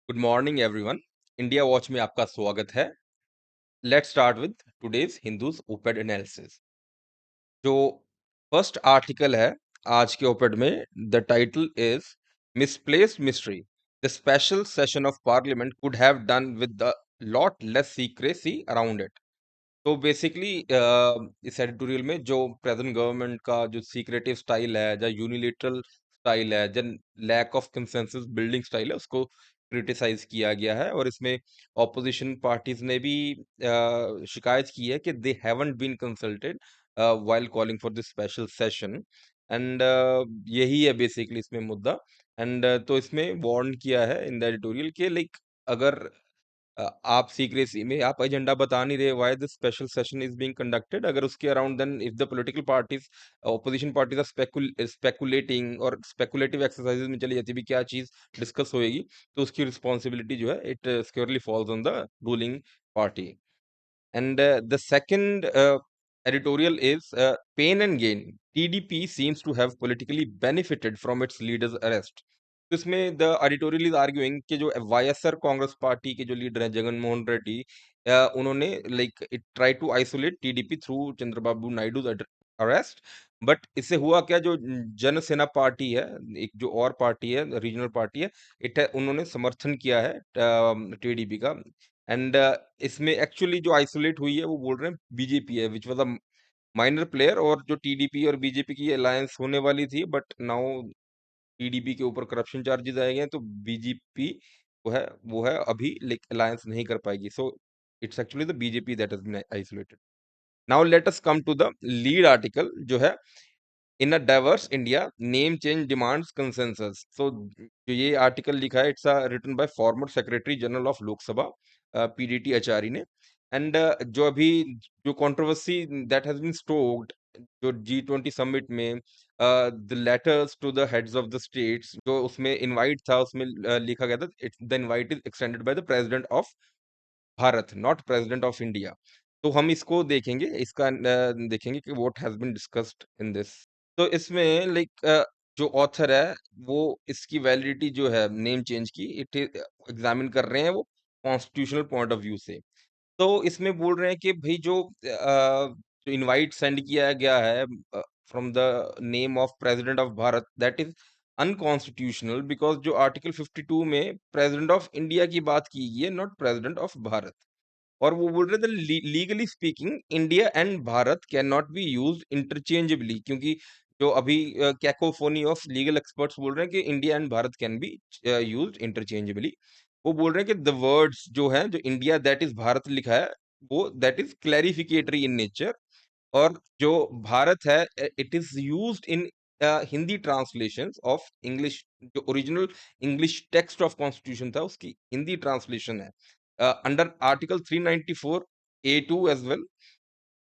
Good morning everyone. India watch में आपका स्वागत है। Let's start with today's Hindus op-ed analysis. जो फर्स्ट आर्टिकल है आज के ओपेड में, the title is misplaced mystery, the special session of parliament could have done with the lot less secrecy around it. तो बेसिकली इस editorial में जो present government का जो सीक्रेटिव स्टाइल है, जो यूनिलेटरल स्टाइल है, जो lack of consensus building style है, उसको क्रिटिसाइज किया गया है। और इसमें ऑपोजिशन पार्टीज ने भी शिकायत की है कि they haven't been consulted while calling for this special session. And यही है बेसिकली इसमें मुद्दा। एंड तो इसमें वार्न किया है इन द एडिटोरियल के लाइक, अगर आप सीक्रेसी में आप एजेंडा बता नहीं रहे, why this special session is being conducted, अगर उसके around then if the political parties opposition parties are speculating और स्पेकुलेटिव एक्सरसाइजेज में चली जाती है भी क्या चीज डिस्कस होएगी, तो उसकी रिस्पॉन्सिबिलिटी जो है it securely falls on the ruling party. And the second editorial is Pain and Gain. TDP seems to have politically benefited from its leader's arrest. तो इसमें द एडिटोरियल इज आर्ग्यूइंग कि जो YSR Congress party के जो leader हैं जगन मोहन रेड्डी, उन्होंने like it try to isolate TDP through Chandrababu Naidu arrest. But इससे हुआ क्या, जो जनसेना पार्टी है, एक जो और पार्टी है, रीजनल पार्टी है, उन्होंने समर्थन किया है टीडीपी का। एंड इसमें एक्चुअली जो आइसोलेट हुई है वो बोल रहे हैं बीजेपी है, which was a minor player. और जो टीडीपी और बीजेपी की अलायंस होने वाली थी, बट नाउ टीडीपी के ऊपर करप्शन चार्जेस आए गए हैं, तो बीजेपी वो है अभी लाइक अलायंस नहीं कर पाएगी। So it's actually the BJP that has been isolated. Now let us come to the lead article जो है, in a diverse India name change demands consensus. So जो ये आर्टिकल लिखा है, it's written by former secretary general of Lok Sabha PDT Acharya ने। And जो अभी जो controversy that has been stoked जो G20 समिट में, the letters to the heads of the states, जो उसमें इनवाइट था, उसमें लिखा गया था the invite is extended by the president of Bharat, not president of India. तो हम इसको देखेंगे, इसका देखेंगे कि what has been discussed in this. तो इसमें लाइक जो ऑथर है वो इसकी वैलिडिटी जो है नेम चेंज की, इट एग्जामिन कर रहे हैं वो कॉन्स्टिट्यूशनल पॉइंट ऑफ व्यू से। तो इसमें बोल रहे हैं कि भाई जो इनवाइट सेंड किया गया है from the name of president of Bharat, that is unconstitutional, because जो आर्टिकल 52 में प्रेसिडेंट ऑफ इंडिया की बात की गई है, नॉट प्रेसिडेंट ऑफ भारत। और वो बोल रहे थे legally speaking India and Bharat can not be used interchangeably, क्योंकि जो अभी कैकोफोनी ऑफ लीगल एक्सपर्ट्स बोल रहे हैं कि India and Bharat can be used interchangeably. वो बोल रहे हैं कि द वर्ड्स जो हैं, जो इंडिया दैट इज भारत लिखा है, वो that is clarificatory in nature. और जो भारत है, it is used in Hindi translation of English. जो original English text of constitution था, उसकी हिंदी ट्रांसलेशन है under article 394 A2 as well.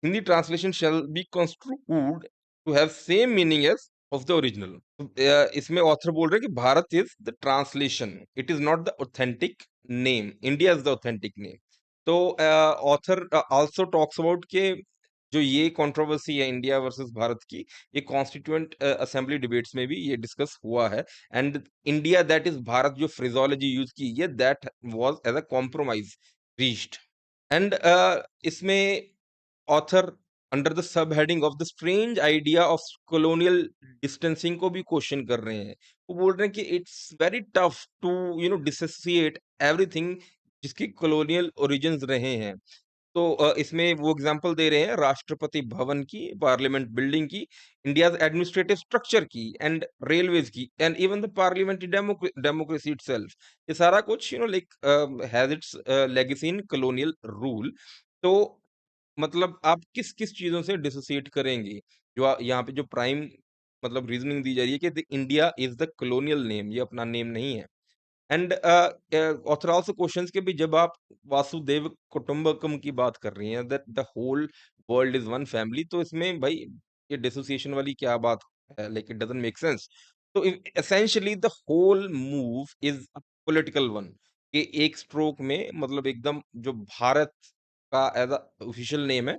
Hindi translation shall be construed to have same meaning as of the original. इसमें author बोल रहे हैं कि Bharat is the translation, it is not the authentic name, India is the authentic name. तो author also talks about के जो ये controversy है इंडिया वर्सेस भारत की, ये कॉन्स्टिट्यूएंट असेंबली डिबेट्स में भी ये डिस्कस हुआ है। And India that is Bharat जो फ्रेजोलॉजी यूज की है, that was as a compromise reached. And इसमें author under the sub heading of the strange idea of colonial distancing को भी क्वेश्चन कर रहे हैं। वो बोल रहे हैं कि it's very tough to dissociate everything जिसकी कॉलोनियल ओरिजिन्स रहे हैं। तो इसमें वो एग्जांपल दे रहे हैं राष्ट्रपति भवन की, पार्लियामेंट बिल्डिंग की, इंडियाज एडमिनिस्ट्रेटिव स्ट्रक्चर की, एंड रेलवेज की, and even the parliamentary democracy itself. ये सारा कुछ like has its legacy in colonial rule. तो मतलब आप किस किस चीजों से डिसोसिएट करेंगे? जो यहाँ पे जो प्राइम मतलब रीजनिंग दी जा रही है कि India is the colonial name, ये अपना नेम नहीं है। एंड ऑथर आल्सो क्वेश्चंस कि भी जब आप वासुदेव कुटुंबकम की बात कर रही हैं, that the whole world is one family, तो इसमें भाई ये डिसोसिएशन वाली क्या बात है? Like it doesn't make sense. तो essentially the whole move is a political one, कि एक स्ट्रोक में मतलब एकदम जो भारत का एज अ ऑफिशियल नेम है,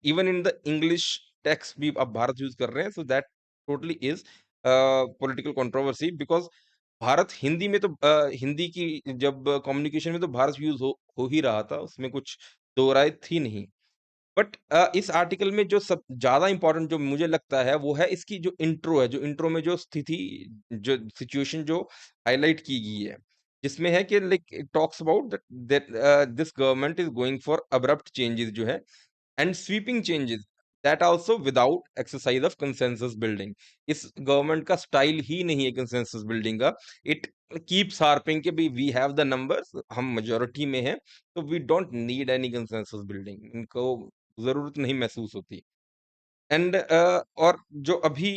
even in the English text भी आप भारत यूज कर रहे हैं, so that totally is political controversy. Because Bharat Hindi में तो हिंदी की जब कम्युनिकेशन में तो भारत यूज़ हो ही रहा था, उसमें कुछ दो राय थी नहीं। बट इस आर्टिकल में जो सब ज़्यादा इम्पोर्टेंट जो मुझे लगता है, वो है इसकी जो इंट्रो है, जो इंट्रो में जो स्थिति जो सिचुएशन जो हाइलाइट की गई है, जिसमें है कि like it talks about that this government is going for abrupt changes जो है and sweeping changes that also without exercise of consensus building. इस गवर्नमेंट का स्टाइल ही नहीं है कंसेंसस बिल्डिंग का। इट कीप्स हार्पिंग कि वी हैव द नंबर्स, हम मेजोरिटी में हैं, तो we don't need any consensus building. इनको जरूरत नहीं महसूस होती। एंड और जो अभी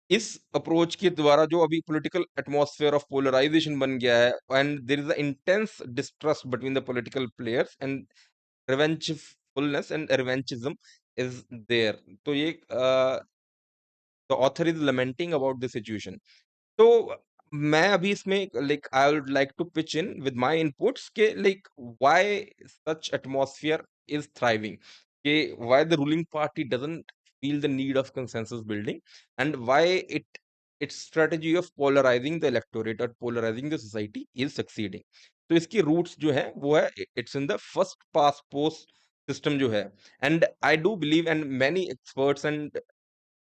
इस अप्रोच के द्वारा जो अभी पॉलिटिकल एटमॉस्फेयर ऑफ पोलराइजेशन बन गया है and there is a intense distrust between the political players and revengefulness and revanchism is there. तो ये the author is lamenting about the situation. तो मैं अभी इसमें like I would like to pitch in with my inputs के like why such atmosphere is thriving, के why the ruling party doesn't feel the need of consensus building and why its strategy of polarising the electorate और polarising the society is succeeding. तो इसकी roots जो है वो है it's in the first past post system जो है। And I do believe and many experts and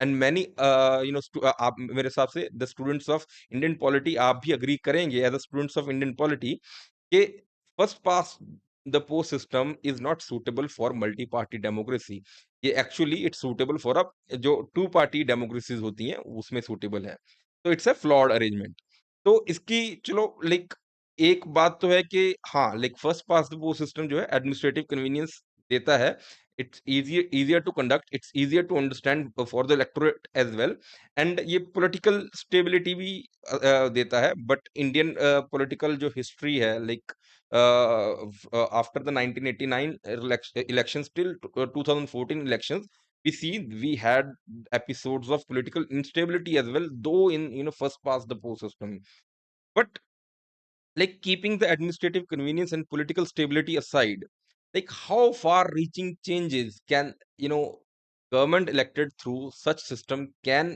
many आप मेरे हिसाब से the students of Indian polity आप भी अग्री करेंगे as a students of Indian polity कि first past the post system is not suitable for multi party democracy. ये actually it's suitable for a जो टू पार्टी डेमोक्रेसीज होती हैं उसमें suitable है। तो इट्स अ फ्लॉड अरेंजमेंट। तो इसकी चलो लाइक एक बात तो है कि हाँ like first past the post system जो है एडमिनिस्ट्रेटिव कन्वीनियंस देता है। It's easier to conduct, it's easier to understand for the electorate as well, and ये पॉलिटिकल स्टेबिलिटी भी देता है। बट इंडियन पॉलिटिकल जो हिस्ट्री है like after the 1989 election till 2014 elections, we see we had episodes of political instability as well, though in first past the post system. But like keeping the administrative convenience and political stability aside, like how far reaching changes can government elected through such system can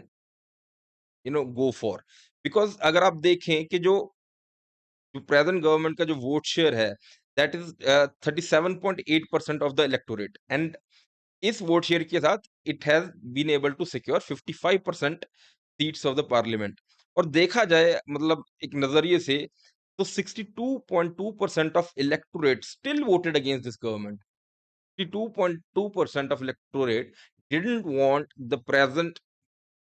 go for? Because अगर आप देखें कि जो present government का जो vote share है that is 37.8% of the electorate, and इस vote share के साथ it has been able to secure 55% seats of the parliament. और देखा जाए मतलब एक नजरिए से तो 62.2% of electorate still voted against this government. 62.2% of electorate didn't want the present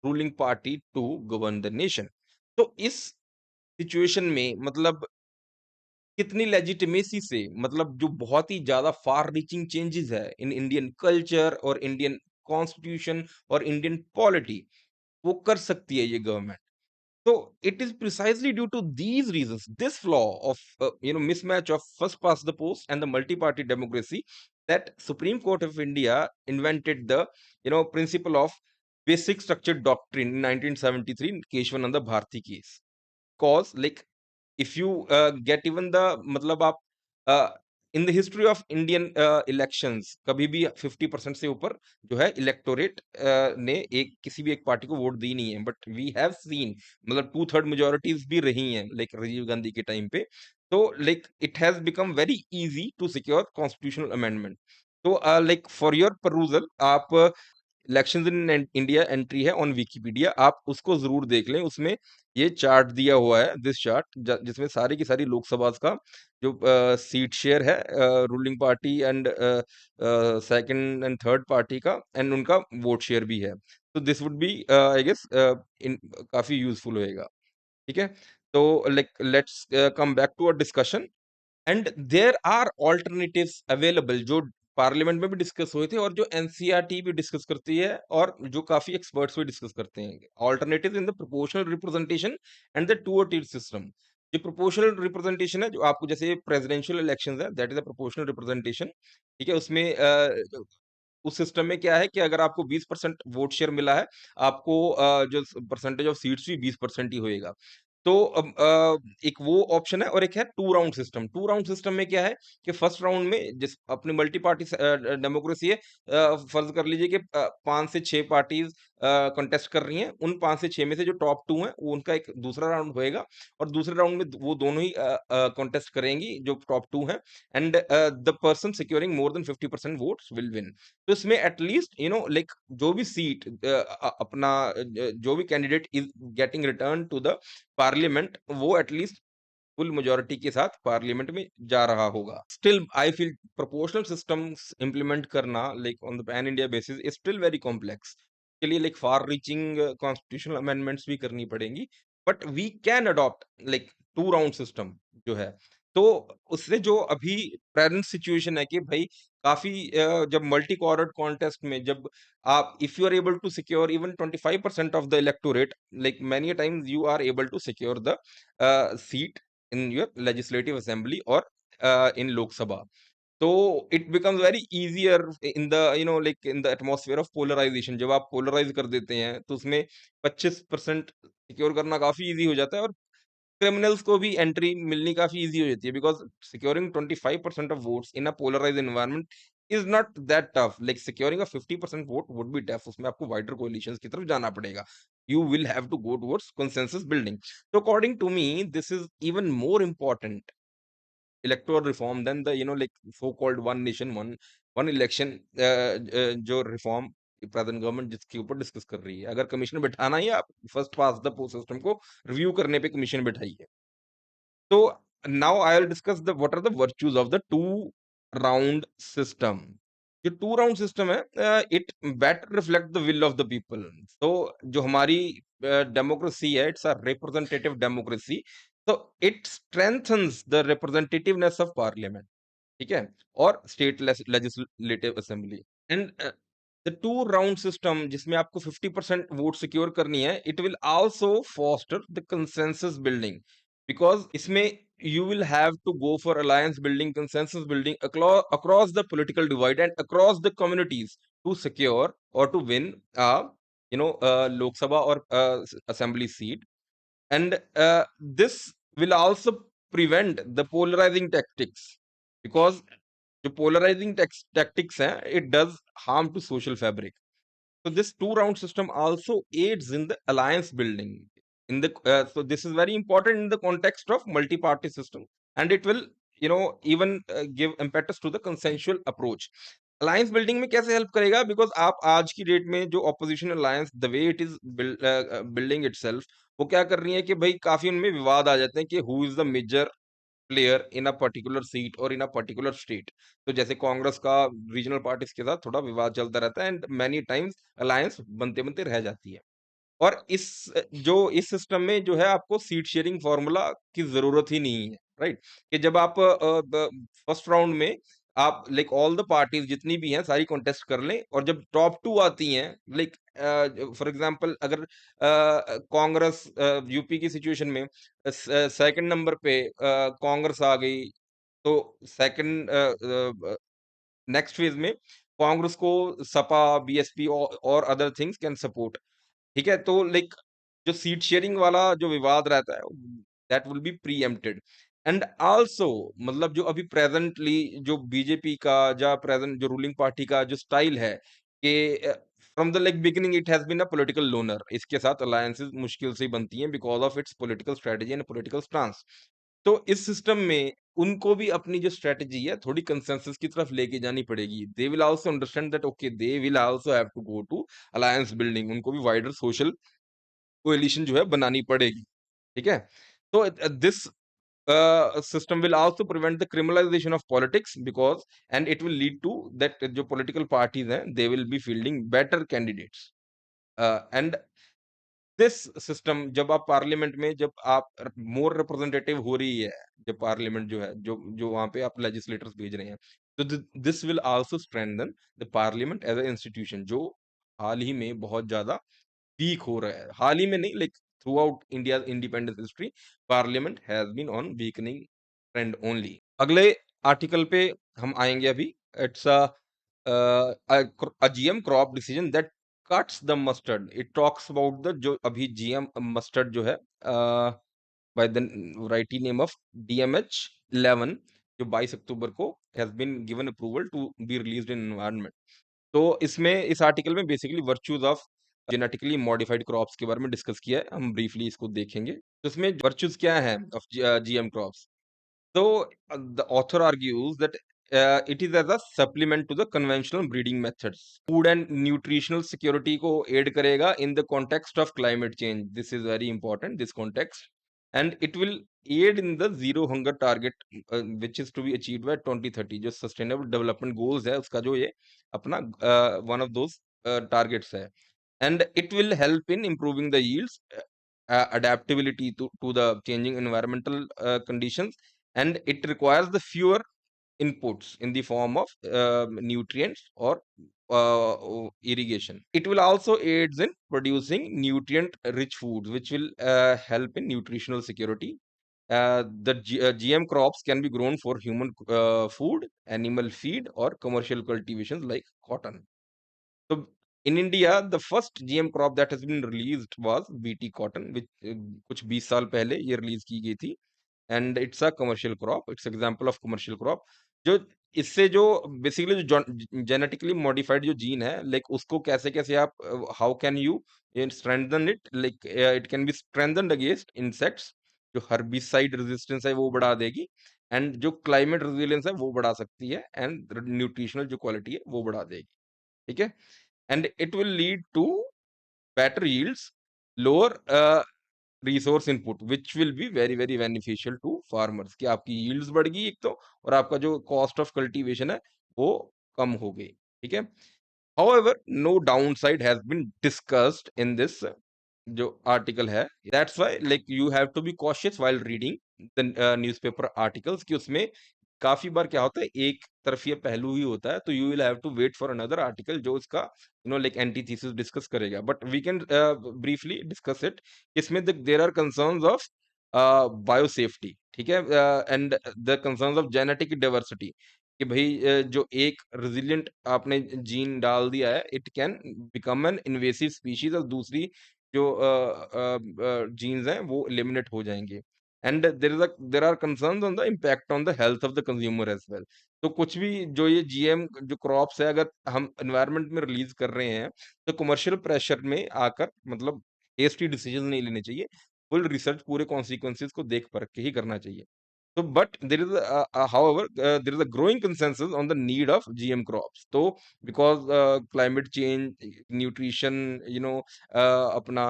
ruling party to govern the nation. तो इस सिचुएशन में मतलब कितनी लेजिटिमेसी से मतलब जो बहुत ही ज्यादा फार रीचिंग चेंजेस है इन इंडियन कल्चर और इंडियन कॉन्स्टिट्यूशन और इंडियन पॉलिटी वो कर सकती है ये government. So it is precisely due to these reasons, this flaw of mismatch of first past the post and the multi-party democracy, that Supreme Court of India invented the principle of basic structured doctrine in 1973 in Keshwananda Bharti case. Cause like if you get even the मतलब आप in the history of Indian elections कभी भी 50% से ऊपर जो है electorate ने एक किसी भी एक पार्टी को वोट दी नहीं है। बट वी हैव सीन मतलब 2/3 मेजोरिटीज भी रही हैं लाइक राजीव गांधी के टाइम पे। तो like it has become very easy to secure constitutional amendment. तो लाइक फॉर योर परूजल आप इलेक्शंस इन इंडिया एंट्री है ऑन विकिपीडिया, आप उसको जरूर देख लें। उसमें ये चार्ट दिया हुआ है, दिस चार्ट जिसमें सारी की सारी लोकसभा का जो सीट शेयर है ruling party and second and third party का एंड उनका वोट शेयर भी है। तो this would be I guess in काफी यूजफुल होएगा। ठीक है। तो like let's come back to our discussion. And there are alternatives available जो पार्लियामेंट में भी डिस्कस हुए थे और जो एनसीईआरटी भी डिस्कस करती है और जो काफी एक्सपर्ट्स भी डिस्कस करते हैं। Alternative in the proportional representation and the two tier system. जो प्रोपोर्शनल रिप्रेजेंटेशन है जो आपको जैसे प्रेसिडेंशियल इलेक्शंस है that is a proportional representation. ठीक है। उसमें उस सिस्टम में क्या है कि अगर आपको 20% वोट शेयर मिला है, आपको जो परसेंटेज ऑफ सीट्स भी 20% ही होएगा। तो एक वो ऑप्शन है और एक है two round system. Two round system में क्या है कि फर्स्ट राउंड में जिस अपनी मल्टी पार्टी डेमोक्रेसी है, फर्ज कर लीजिए कि 5 से 6 पार्टीज कंटेस्ट कर रही हैं। उन 5 से 6 में से जो टॉप 2 हैं वो उनका एक दूसरा राउंड होएगा और दूसरे राउंड में वो दोनों ही कंटेस्ट करेंगी जो टॉप 2 हैं, and the person securing more than 50% votes will win. तो इसमें एटलीस्ट लाइक जो भी सीट अपना जो भी candidate is getting return to the parliament, वो एटलीस्ट फुल मेजॉरिटी के साथ पार्लियामेंट में जा रहा होगा। Still I feel proportional systems implement करना like on the pan India basis is still very complex. के लिए like far reaching constitutional amendments भी करनी पड़ेंगी, but we can adopt like two round system जो है। तो उससे जो अभी प्रेजेंट सिचुएशन है कि भाई काफी जब मल्टी कॉर्डर कॉन्टेस्ट में जब आप if you are able to secure even 25% of the electorate, like many times you are able to secure the seat in your legislative assembly or in Lok Sabha. So it becomes very easier in the like in the atmosphere of polarization। जब आप polarize कर देते हैं तो उसमें 25% secure करना काफी easy हो जाता है और क्रिमिनल्स को भी एंट्री मिलनी काफी इजी हो जाती है, because securing 25% of votes in a polarised environment is not that tough. Like securing a 50% vote would be tough, उसमें आपको वाइडर कोलिशंस की तरफ जाना पड़ेगा। You will have to go towards consensus building. तो according to me this is even more important electoral reform than the like so called one nation one one election जो reform present government जिसके ऊपर discuss कर रही है। अगर commission बिठाना ही है, आप first past the post system को रिव्यू करने पे commission बिठाइए। So now I will discuss the what are the virtues of the two round system। जो टू राउंड सिस्टम है it better reflect the will of the people. तो जो हमारी democracy है it's a representative democracy. तो it strengthens the representativeness of parliament, ठीक है, और state legislative assembly. And the to round system जिसमें आपको 50% वोट सिक्योर करनी है, it will also foster the consensus building, because इसमें you will have to go for alliance building, consensus building across the political divide and across the communities to secure or to win a Lok Sabha or assembly seat। And this will also prevent the polarizing tactics, because जो polarising tactics हैं it does harm to social fabric. So this two round system also aids in the alliance building in the so this is very important in the context of multi party system, and it will even give impetus to the consensual approach। Alliance building में कैसे help करेगा, because आप आज की date में जो opposition alliance the way it is building itself, वो क्या कर रही है कि भाई काफी उनमें विवाद आ जाते हैं कि who is the major player in a particular seat और इन अ पर्टिकुलर स्टेट। तो जैसे कांग्रेस का रीजनल पार्टीज के साथ थोड़ा विवाद चलता रहता है एंड मेनी टाइम्स अलायंस बनते बनते रह जाती है। और इस सिस्टम में जो है आपको सीट शेयरिंग फॉर्मूला की जरूरत ही नहीं है, राइट। कि जब आप फर्स्ट राउंड में आप लाइक ऑल द पार्टीज जितनी भी हैं सारी कॉन्टेस्ट कर लें, और जब टॉप 2 आती हैं, लाइक फॉर एग्जांपल अगर कांग्रेस यूपी की सिचुएशन में सेकंड नंबर पे कांग्रेस आ गई, तो सेकंड नेक्स्ट फेज में कांग्रेस को सपा, बीएसपी और अदर थिंग्स कैन सपोर्ट, ठीक है। तो लाइक जो सीट शेयरिंग वाला जो विवाद रहता है that will be preempted. And also मतलब जो अभी प्रेजेंटली जो बीजेपी का या प्रेजेंट जो रूलिंग पार्टी का जो स्टाइल है कि from the like beginning it has been a political loner, इसके साथ अलायंसेस मुश्किल से ही बनती हैं because of its political strategy and political stance. तो इस सिस्टम में उनको भी अपनी जो स्ट्रेटजी है थोड़ी कंसेंसस की तरफ लेके जानी पड़ेगी। They will also understand that okay they will also have to go to alliance building, उनको भी वाइडर सोशल कोएलिशन जो है बनानी पड़ेगी, ठीक है। तो this system will also prevent the criminalization of politics, because and it will lead to that जो political parties हैं they will be fielding better candidates। and this system जब आप पार्लियामेंट में जब आप मोर रिप्रेजेंटेटिव हो रही है, जब पार्लियामेंट जो है जो जो वहां पे आप लेजिस्लेटर्स भेज रहे हैं, तो this will also strengthen the parliament as a institution, जो हाल ही में बहुत ज्यादा वीक हो रहा है। हाल ही में नहीं, like throughout India independence history parliament has been on weakening trend only. अगले आर्टिकल पे हम आएंगे अभी। It's a GM crop decision that cuts the mustard. It talks about the जो अभी जीएम मस्टर्ड जो है by the variety name of DMH11, जो 22 अक्टूबर को has been given approval to be released in environment. तो इसमें इस आर्टिकल में basically virtues of genetically modified crops के बारे में डिस्कस किया है। हम ब्रीफली इसको देखेंगे। तो इसमें वर्च्यूज क्या है of GM crops? So the author argues that it is as a supplement to the conventional breeding methods. Food and nutritional security को aid करेगा in the context of climate change. This is very important, this context. And it will aid in the zero hunger target, which is to be achieved by 2030. जो sustainable development goals है उसका जो ये अपना one of those targets है. And it will help in improving the yields, adaptability to the changing environmental conditions, and it requires the fewer inputs in the form of nutrients or irrigation. It will also aids in producing nutrient rich foods, which will help in nutritional security. GM crops can be grown for human food, animal feed, or commercial cultivations like cotton. So in India, the first GM crop that has been released was BT cotton, which कुछ 20 साल पहले ये release की गई थी। And it's a commercial crop, it's example of commercial crop. जो इससे जो बेसिकली जो जेनेटिकली मॉडिफाइड जो जीन है, लाइक उसको कैसे कैसे आप how can you strengthen it, like it can be strengthened against insects. जो हर्बिसाइड रेजिस्टेंस है वो बढ़ा देगी, एंड जो क्लाइमेट रेजिलियंस है वो बढ़ा सकती है, एंड न्यूट्रिशनल जो क्वालिटी है वो बढ़ा देगी। ठीक है, and it will lead to better yields, lower resource input, which will be very very beneficial to farmers। कि आपकी yields बढ़ेगी एक तो, और आपका जो cost of cultivation है वो कम हो गई। ठीक है, however no downside has been discussed in this जो आर्टिकल है। That's why like you have to be cautious while reading the newspaper articles, कि उसमें काफी बार क्या होता है, एक तरफिया पहलू ही होता है। तो you will have to wait for another article जो इसका लाइक एंटीथीसिस डिस्कस करेगा। But we can briefly discuss it. इसमें there are concerns of biosafety, ठीक है, and the concerns of genetic diversity, कि भाई जो एक रेजिलिएंट आपने जीन डाल दिया है, it can become an invasive species, और दूसरी जो जीन्स हैं वो एलिमिनेट हो जाएंगे। And there are concerns on the impact on the health of the consumer as well. तो कुछ भी जो ये जीएम जो क्रॉप्स है अगर हम एनवायरनमेंट में रिलीज कर रहे हैं, तो कमर्शियल प्रेशर में आकर मतलब हेस्टी डिसीजन नहीं लेने चाहिए। फुल रिसर्च पूरे कॉन्सिक्वेंसेस को देख परख के ही करना चाहिए। So, but there is however, there is a growing consensus on the need of GM crops. So, because climate change, nutrition, अपना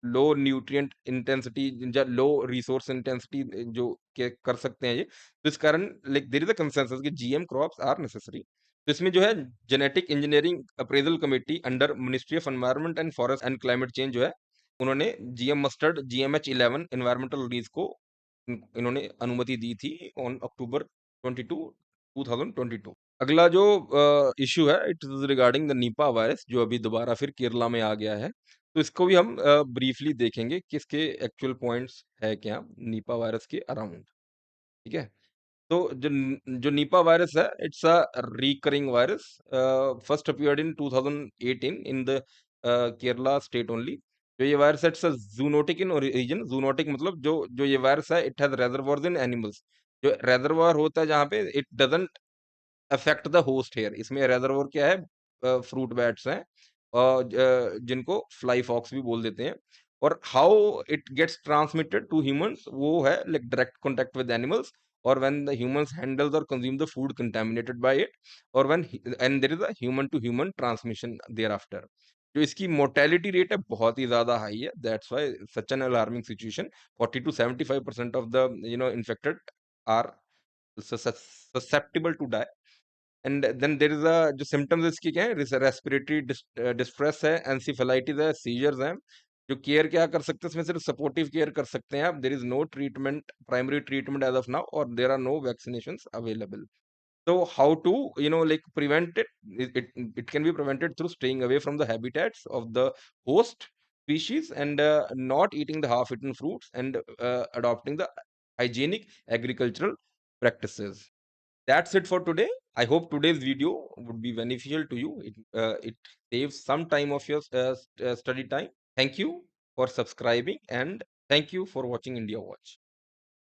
लो न्यूट्रिएंट इंटेंसिटी या लो रिसोर्स इंटेंसिटी जो के कर सकते हैं ये, तो इस कारण like there is a consensus कि जीएम क्रॉप्स आर नेसेसरी। तो इसमें जो है genetic engineering appraisal committee under ministry of environment and forest and climate change जो है, उन्होंने GM mustard GMH11 environmental release को इन्होंने अनुमति दी थी ऑन अक्टूबर 22 2022। अगला जो इश्यू है, it is regarding the Nipah virus, जो अभी दोबारा फिर केरला में आ गया है। तो इसको भी हम ब्रीफली देखेंगे कि इसके एक्चुअल पॉइंट्स है क्या निपा वायरस के अराउंड। ठीक है, तो जो निपा वायरस है, it's a recurring virus, first appeared in 2018 in the Kerala state only. जो ये वायरस है, it's a zoonotic in origin. Zoonotic मतलब जो जो ये वायरस है, it has reservoirs in animals. जो रेजर्वोयर होता है जहाँ पे it doesn't affect the host here. इसमें रेजर्वोयर क्या है, फ्रूट बैट्स हैं, और जिनको फ्लाई फॉक्स भी बोल देते हैं। और how it gets transmitted to humans, वो है like direct contact with animals, और व्हेन द ह्यूमंस हैंडल्स और consume the food contaminated by it, और when and there is a human to human transmission thereafter. जो इसकी mortality rate है बहुत ही ज्यादा हाई है। That's why such an alarming situation. 40 to 75% of the infected are susceptible to die। And then there is a जो symptoms इसके क्या है, रेस्पिरेटरी डिस्ट्रेस है, एंसिफेलाइटिस है, सीजर्स हैं। जो केयर क्या कर सकते हैं इसमें, सिर्फ सपोर्टिव केयर कर सकते हैं आप। There is no treatment, primary treatment as of now, और there are no vaccinations available. So how to like prevent it? It can be prevented through staying away from the habitats of the host species, and not eating the half-eaten fruits, and adopting the hygienic agricultural practices. That's it for today. I hope today's video would be beneficial to you. It saves some time of your study time. Thank you for subscribing and thank you for watching India watch.